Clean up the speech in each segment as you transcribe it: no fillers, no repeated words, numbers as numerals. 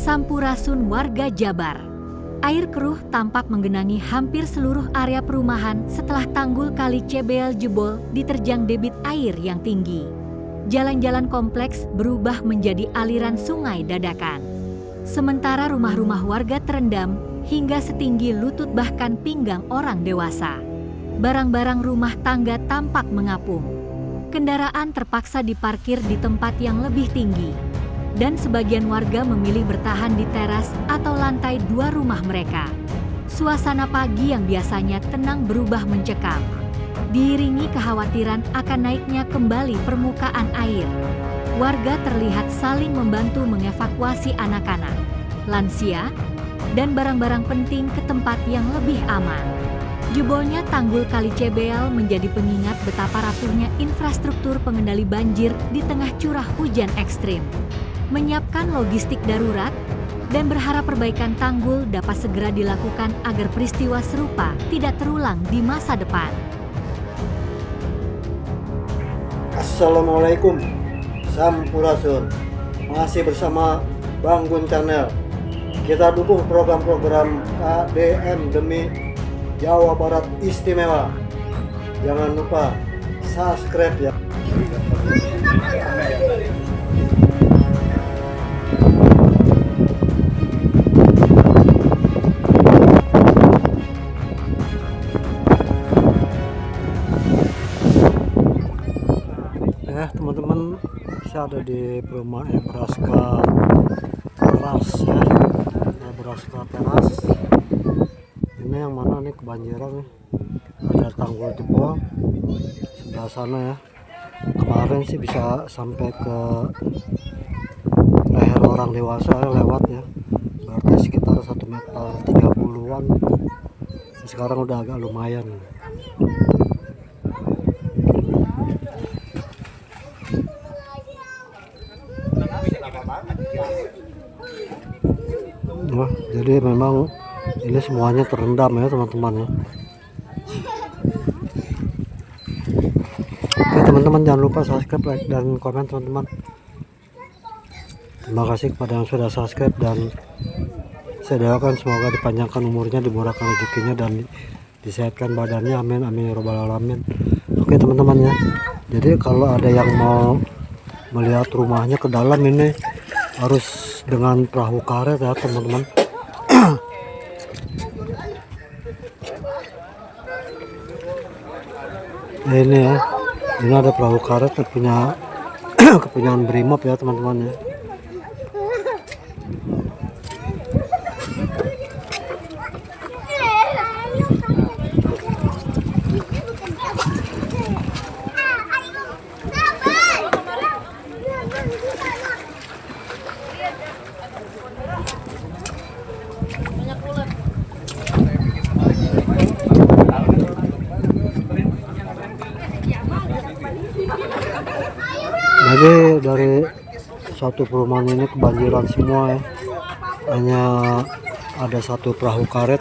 Sampurasun warga Jabar. Air keruh tampak menggenangi hampir seluruh area perumahan setelah tanggul Kali Cebel jebol diterjang debit air yang tinggi. Jalan-jalan kompleks berubah menjadi aliran sungai dadakan. Sementara rumah-rumah warga terendam hingga setinggi lutut bahkan pinggang orang dewasa. Barang-barang rumah tangga tampak mengapung. Kendaraan terpaksa diparkir di tempat yang lebih tinggi. Dan sebagian warga memilih bertahan di teras atau lantai 2 rumah mereka. Suasana pagi yang biasanya tenang berubah mencekam, diiringi kekhawatiran akan naiknya kembali permukaan air. Warga terlihat saling membantu mengevakuasi anak-anak, lansia, dan barang-barang penting ke tempat yang lebih aman. Jebolnya tanggul Kali Cebel menjadi pengingat betapa rapuhnya infrastruktur pengendali banjir di tengah curah hujan ekstrim. Menyiapkan logistik darurat, dan berharap perbaikan tanggul dapat segera dilakukan agar peristiwa serupa tidak terulang di masa depan. Assalamualaikum, Sampurasun. Masih bersama Bang Gun Channel. Kita dukung program-program KDM demi Jawa Barat Istimewa. Jangan lupa subscribe ya. Teman-teman, saya ada di perumahan Nebraska Teras ya. Nebraska Teras. Ini yang mana nih kebanjiran nih? Ada tanggul jebol sebelah sana ya. Kemarin sih bisa sampai ke leher orang dewasa ya, lewat ya. Berarti sekitar 1,30 meter. Sekarang udah agak lumayan. Nah, jadi memang ini semuanya terendam ya teman-teman ya. Oke teman-teman, jangan lupa subscribe, like, dan komen teman-teman. Terima kasih kepada yang sudah subscribe, dan saya doakan semoga dipanjangkan umurnya, dimurahkan rezekinya, dan disehatkan badannya, amin amin ya robbal alamin. Oke teman-teman ya, jadi kalau ada yang mau melihat rumahnya ke dalam ini harus dengan perahu karet ya teman-teman. Ini ya, ini ada perahu karet punya kepunyaan Brimob ya teman-teman ya. Jadi dari satu perumahan ini kebanjiran semua ya. Hanya ada satu perahu karet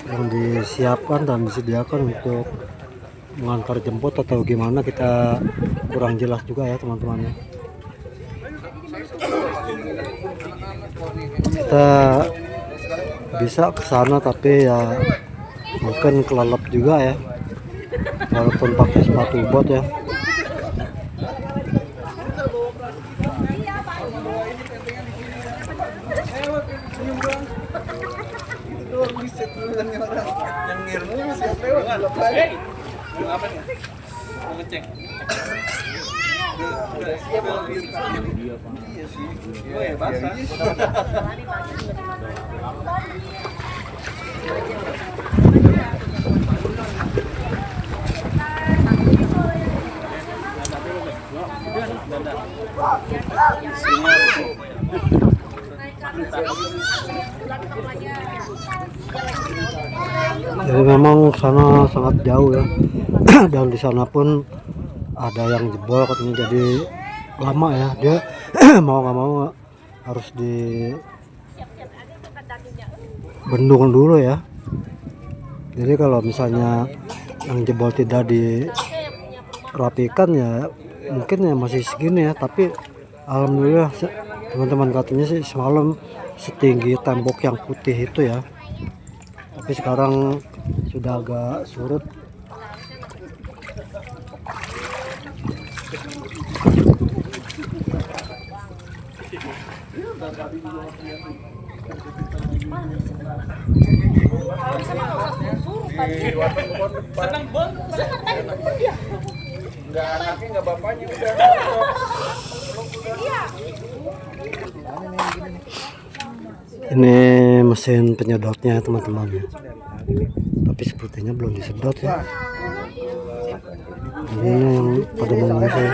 yang disiapkan dan disediakan untuk mengantar jemput atau gimana, kita kurang jelas juga ya teman-teman ya. Kita bisa ke sana tapi ya mungkin kelelep juga ya, walaupun pakai sepatu bot ya. Jadi memang sana sangat jauh ya. Dan di sana pun ada yang jebol katanya, jadi lama ya, dia mau nggak mau harus dibendung dulu ya. Jadi kalau misalnya yang jebol tidak dirapikan ya mungkin ya masih segini ya, tapi alhamdulillah teman-teman. Katanya sih semalam setinggi tembok yang putih itu ya, tapi sekarang sudah agak surut. Ini mesin penyedotnya teman-teman ya, tapi sepertinya belum disedot ya. Ini yang pada mau saya.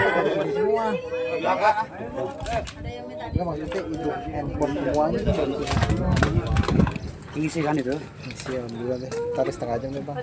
Isi kan itu? Isi alhamdulillah deh. Tarik setengah jam deh bang.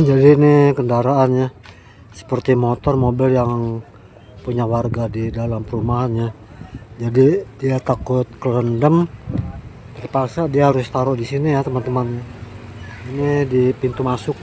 Jadi ini kendaraannya seperti motor mobil yang punya warga di dalam perumahannya. Jadi dia takut kerendam, terpaksa dia harus taruh di sini ya teman-teman. Ini di pintu masuk.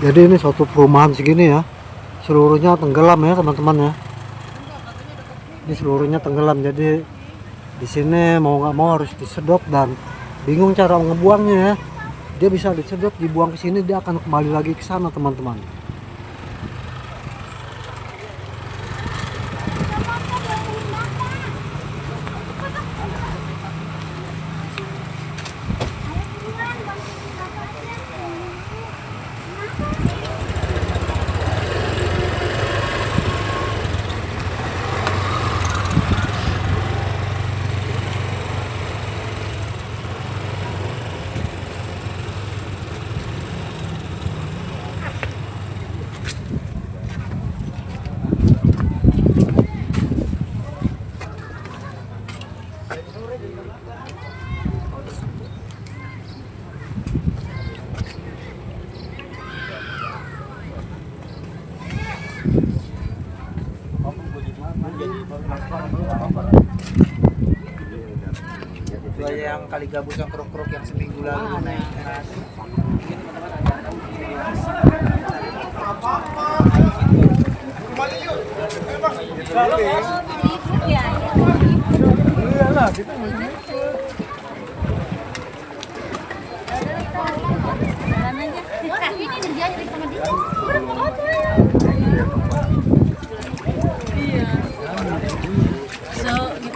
Jadi ini suatu perumahan segini ya, seluruhnya tenggelam ya teman-teman ya. Ini seluruhnya tenggelam, jadi di sini mau nggak mau harus disedot dan bingung cara ngebuangnya ya. Dia bisa disedot, dibuang ke sini, dia akan kembali lagi ke sana teman-teman. Itu aja yang kali gabus yang kruk-kruk yang seminggu lalu naik keras.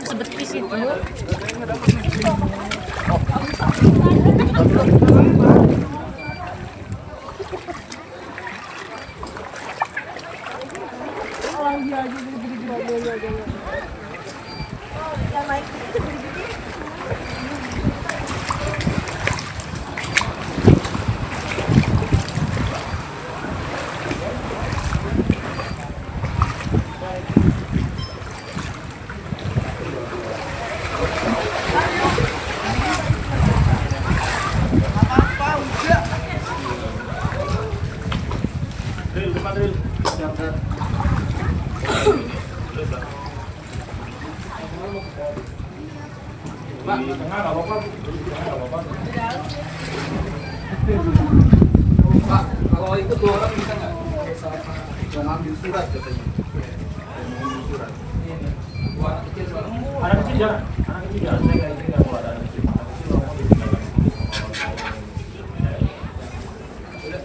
Sebetis itu. Kalau itu 2 orang bisa nggak? Mau ngambil surat katanya. Mau ngambil surat. Anak kecil jangan, anak kecil jangan. Saya nggak mau ada anak kecil. Anak kecil mau ditinggalkan.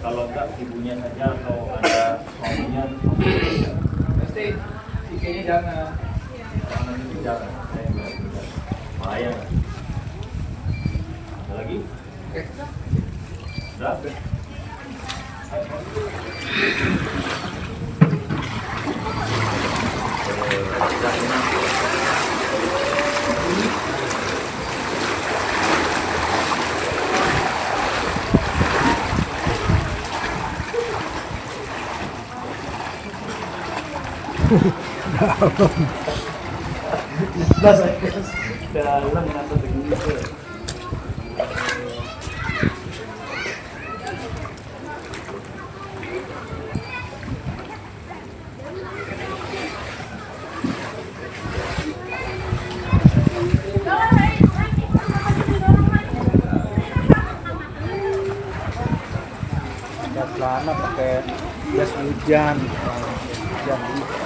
Kalau enggak ibunya saja atau ada suaminya. Pasti kayaknya jangan. Anak kecil jangan. Saya nggak bisa. Bahaya. Ada lagi? Oke. Udah? Dalam nasa begini. Jas celana pakai jas hujan. Jas hujan.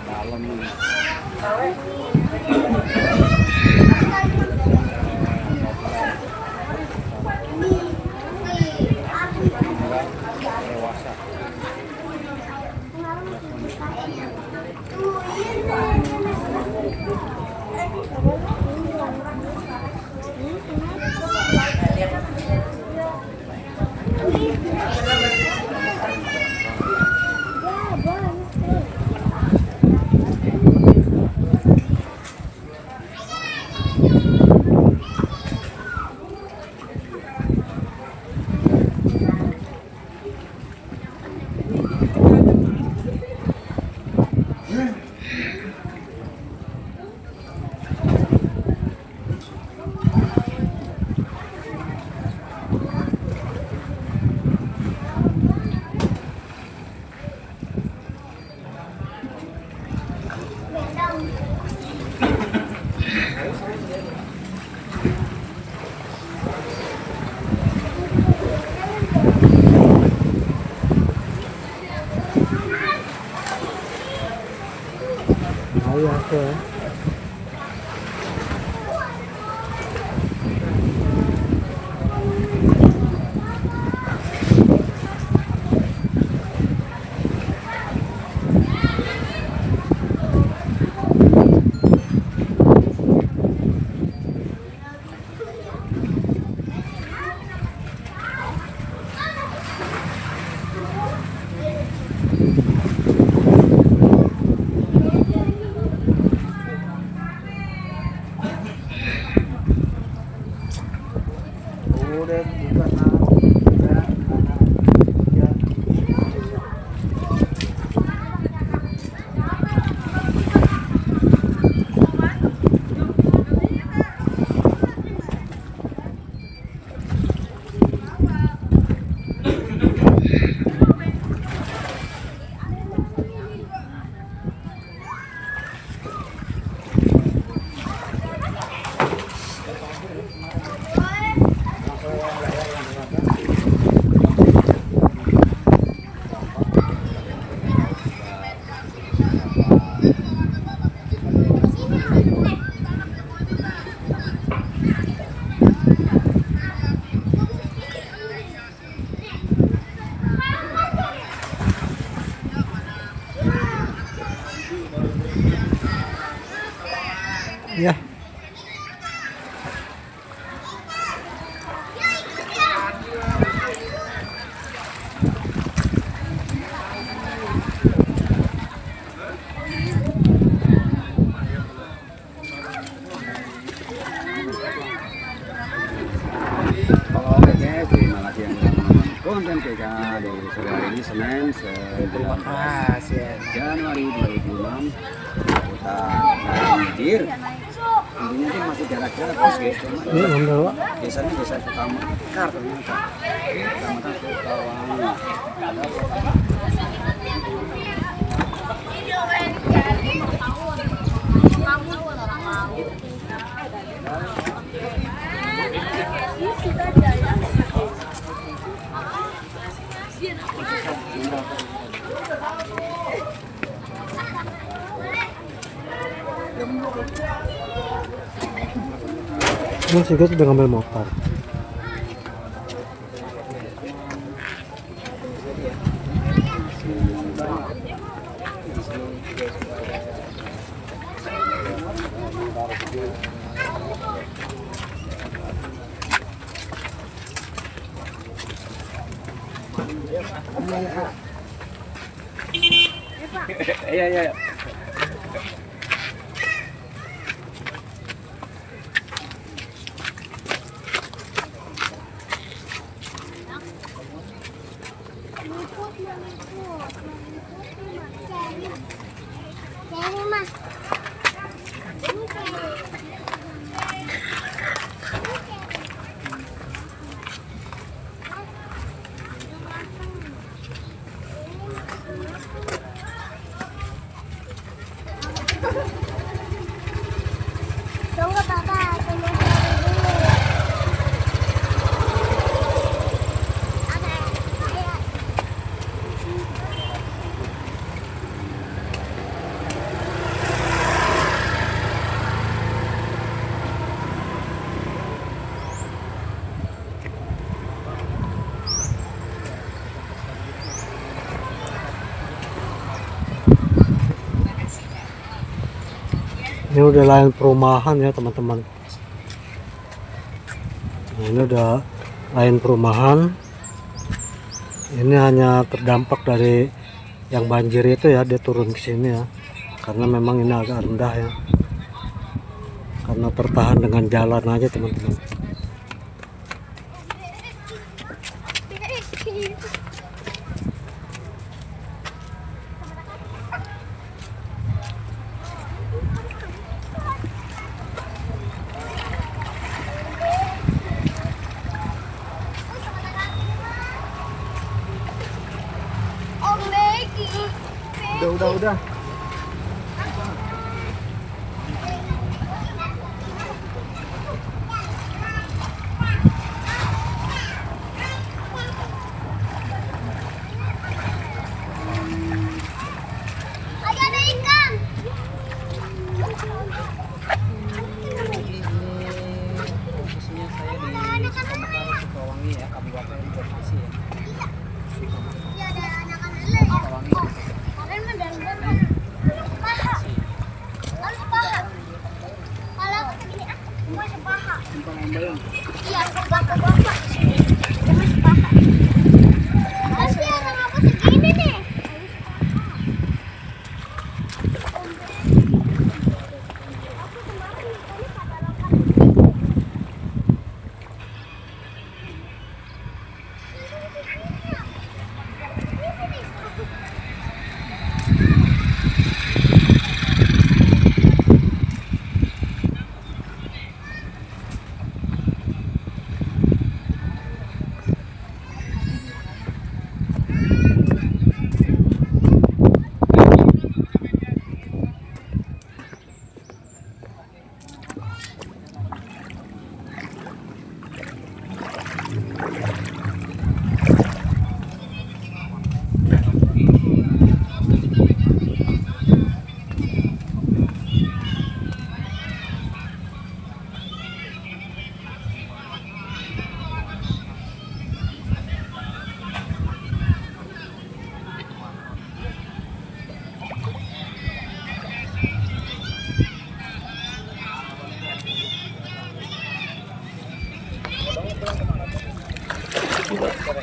Dalam nih. Dewasa. Ayo aku ya. Udah buka ya. Ya. Oke guys, terima kasih yang sudah menonton konten kita di sore hari ini Senin Terima 19 kasih. Januari 2006. Kita banjir. Intinya sih masih jarak-jarak guys, cuma Ini ngambil Pak. biasanya desa Sukamekar ternyata. Kecamatan Sukawangi. Ada Ini sih guys udah ngambil motor. Iya. Tunggu papa, tunggu dulu. Oke, ayo. Ini udah lain perumahan ya teman-teman. Nah, ini udah lain perumahan. Ini hanya terdampak dari yang banjir itu ya, dia turun ke sini ya. Karena memang ini agak rendah ya. Karena tertahan dengan jalan aja teman-teman. Om Becky. Udah. Ayo ada ikan. Posisinya saya di Sementara Sukawangi ya, Kabupaten Bekasi ya. Iya ada anak-anak lele. Sukawangi. Kalian mah dari mana? Paha. Lalu paha. Kalau aku segini cuma sepaha. Iya, bapak-bapak. Cuma sepaha. Pasti anak aku segini nih.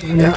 Ya.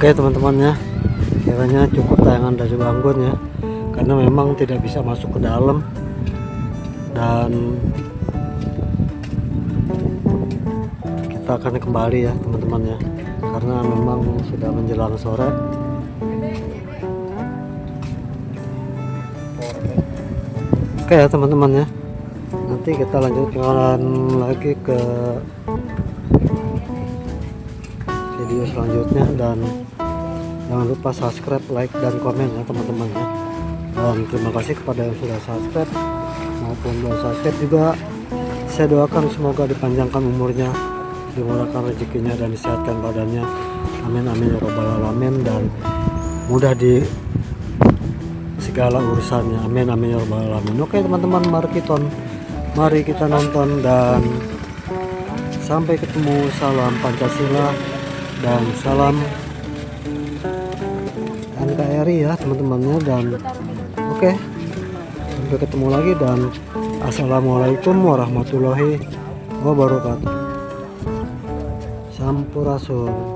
Oke teman-teman ya, kiranya cukup tayangan dari Bang Gun ya, karena memang tidak bisa masuk ke dalam dan kita akan kembali ya teman-teman ya, karena memang sudah menjelang sore. Oke ya teman-teman ya, nanti kita lanjutkan lagi ke video selanjutnya, dan jangan lupa subscribe, like, dan komen ya teman-teman ya. Dan terima kasih kepada yang sudah subscribe maupun belum subscribe juga. Saya doakan semoga dipanjangkan umurnya, dimurahkan rezekinya, dan disehatkan badannya. Amin amin ya rabbal alamin, dan mudah di segala urusannya. Amin amin ya rabbal alamin. Oke teman-teman, mari kita nonton, dan sampai ketemu. Salam Pancasila dan salam NKRI ya teman-temannya. Dan oke, sampai ketemu lagi, dan assalamualaikum warahmatullahi wabarakatuh. Sampurasun.